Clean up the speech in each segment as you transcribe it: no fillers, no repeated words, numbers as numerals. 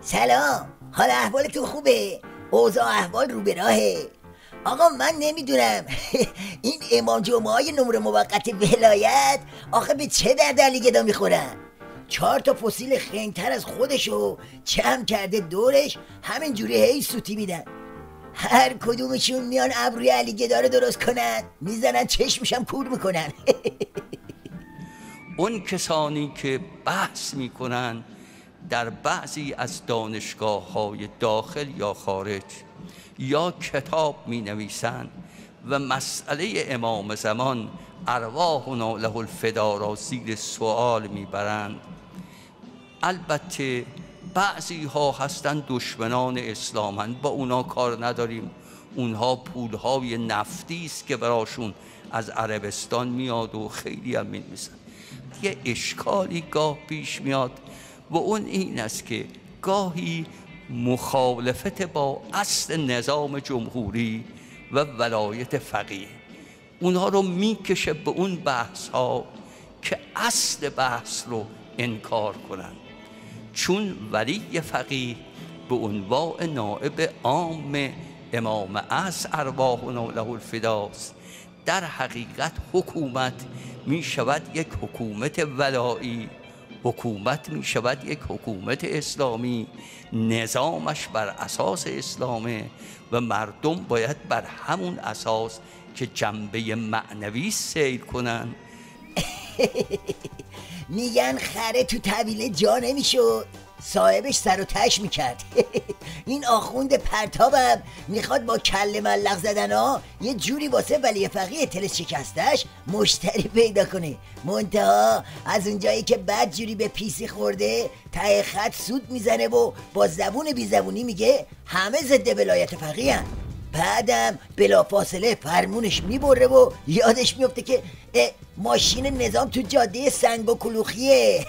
سلام، حال احوالتون خوبه؟ اوضاع احوال رو به راهه؟ آقا من نمیدونم این امام جمعه های نمره موقت ولایت آخه به چه درد علی گدا میخورن؟ 4 تا فسیل خنگتر از خودشو جمع کرده دورش، همینجوری هی سوتی میدن. هر کدومشون میان ابروی علی گدا رو درست کنن، میزنن چشمشم کور میکنن. اون کسانی که بحث میکنن در بعضی از دانشگاه‌های داخل یا خارج یا کتاب می نویسند و مسئله امام زمان ارواحنا له الفدا را زیر سوال می برند. البته بعضی ها هستند دشمنان اسلامند، با اونا کار نداریم. اونها پولهای نفتی است که براشون از عربستان میاد و خیلی هم می‌نویسن. یه اشکالی گاه پیش میاد و اون این است که گاهی مخالفت با اصل نظام جمهوری و ولایت فقیه اونها رو میکشه به اون بحث ها که اصل بحث رو انکار کنن، چون ولی فقیه به عنوان نائب عام امام عصر ارواحنا له الفداست. در حقیقت حکومت می شود یک حکومت ولایی، حکومت می شود یک حکومت اسلامی، نظامش بر اساس اسلامه و مردم باید بر همون اساس که جنبه معنوی سیر کنن. میگن خره تو طویله جا نمیشد، صاحبش سر و تش میکرد. این آخوند پرتابم میخواد با کله ملق زدن ها یه جوری واسه ولی فقیه تلس شکستش مشتری پیدا کنه. منتها از اونجایی که بد جوری به پیسی خورده ته خط سود میزنه و با زبون بی زبونی میگه همه ضد ولایت فقیه هن. بعدم بلافاصله فرمونش میبره و یادش میفته که ماشین نظام تو جاده سنگ و کلوخیه.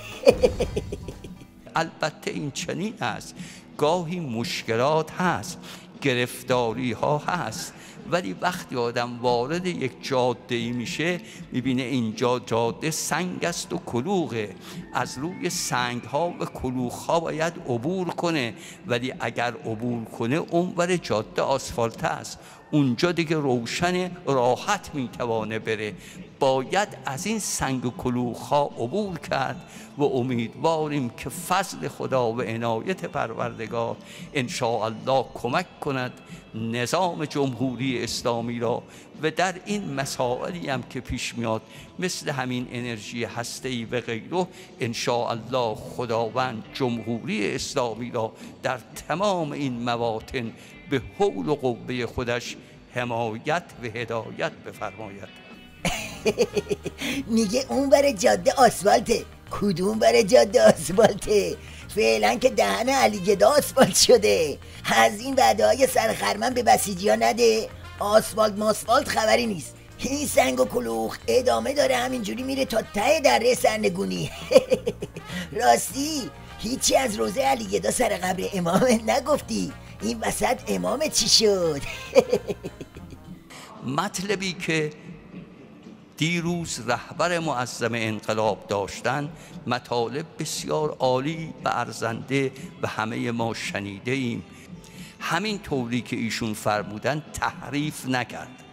البته این چنین است، گاهی مشکلات هست، گرفتاری ها هست، ولی وقتی آدم وارد یک جاده ای میشه میبینه اینجا جاده سنگ است و کلوغه، از روی سنگ ها و کلوغ ها باید عبور کنه، ولی اگر عبور کنه اونور جاده آسفالت است، اونجا دیگه روشن راحت میتوانه بره. باید از این سنگ و کلوخ ها عبور کرد و امیدواریم که فضل خدا و عنایت پروردگار ان شاء الله کمک کند نظام جمهوری اسلامی را و در این مسائلی هم که پیش میاد مثل همین انرژی هسته‌ای و غیره، ان شاء الله خداوند جمهوری اسلامی را در تمام این مواطن به حول و قوه خودش حمایت و هدایت بفرماید. میگه اون بر جاده آسفالته، کدوم بر جاده آسفالته؟ فعلا که دهن علی گدا آسفالت شده. از این وعده‌های سرخرمن به بسیجی ها نده، آسفالت ماسفالت خبری نیست. این سنگ و کلوخ ادامه داره همینجوری میره تا ته دره سرنگونی. راستی هیچی از روزه علی گدا سر قبر امام نگفتی، این وسط امام چی شد؟ مطلبی که دیروز رهبر معظم انقلاب داشتن مطالب بسیار عالی و ارزنده و همه ما شنیده ایم. همین طوری که ایشون فرمودن تحریف نکرد.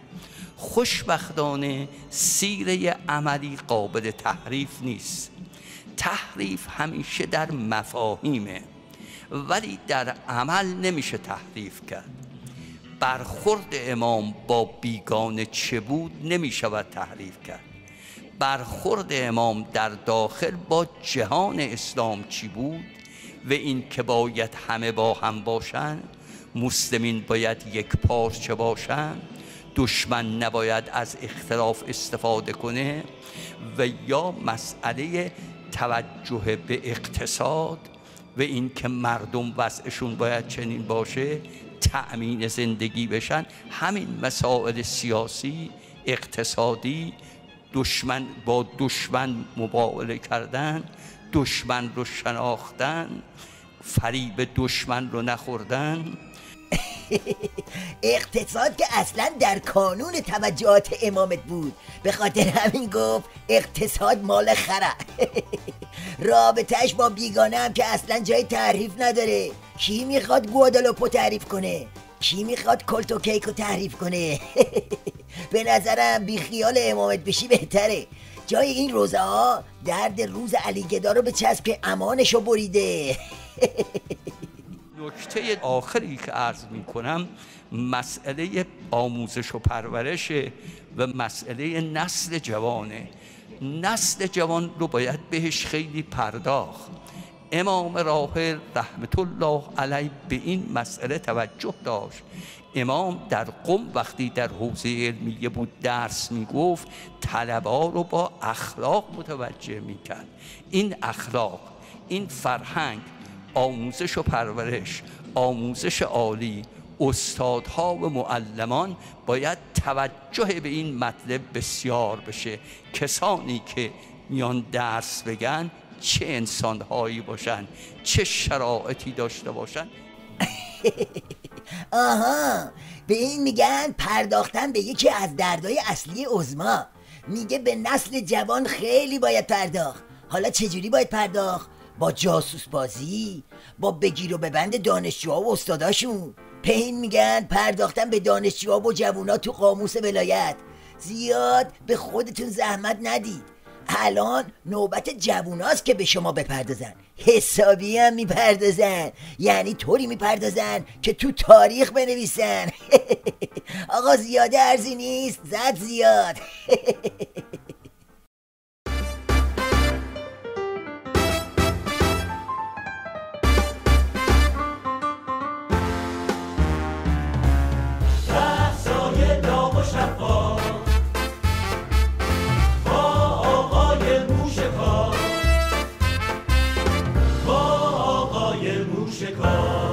خوشبختانه سیره عملی قابل تحریف نیست. تحریف همیشه در مفاهیمه ولی در عمل نمیشه تحریف کرد. برخورد امام با بیگانه چه بود نمی شود تحریف کرد. برخورد امام در داخل با جهان اسلام چی بود و این که باید همه با هم باشند، مسلمین باید یک پارچه باشند، دشمن نباید از اختلاف استفاده کنه و یا مسئله توجه به اقتصاد و این که مردم وضعشون باید چنین باشه تأمین زندگی بشن. همین مسائل سیاسی اقتصادی، دشمن با دشمن مبارزه کردن، دشمن رو شناختن، فریب دشمن رو نخوردن. اقتصاد که اصلا در کانون توجهات امامت بود، به خاطر همین گفت اقتصاد مال خره. رابطهش با بیگانه هم که اصلا جای تعریف نداره. کی میخواد گوادالوپو تعریف کنه؟ کی میخواد کلتو کیکو تعریف کنه؟ به نظرم بی خیال امامت بشی بهتره. جای این روزه ها درد روز علی گدا رو به چسب که امانشو بریده. نکته آخری که عرض می کنم مسئله آموزش و پرورش و مسئله نسل جوانه. نسل جوان رو باید بهش خیلی پرداخت. امام راحل رحمت الله علیه به این مسئله توجه داشت. امام در قم وقتی در حوزه علمیه بود درس میگفت، طلبا رو با اخلاق متوجه میکرد. این اخلاق، این فرهنگ، آموزش و پرورش، آموزش عالی، استادها و معلمان باید توجه به این مطلب بسیار بشه. کسانی که میان درس بگن چه انسانهایی باشن، چه شرایطی داشته باشن. آها، به این میگن پرداختن به یکی از دردهای اصلی عظما. میگه به نسل جوان خیلی باید پرداخت. حالا چجوری باید پرداخت؟ با جاسوس بازی، با بگیر و ببند دانشجوها و استاداشون. به این میگن پرداختن به دانشجوها و جوونا تو قاموس ولایت. زیاد به خودتون زحمت ندید. الان نوبت جووناست که به شما بپردازن. حسابی هم میپردازن، یعنی طوری میپردازن که تو تاریخ بنویسن. آقا زیاده ارزی نیست، زد زیاد. موشکار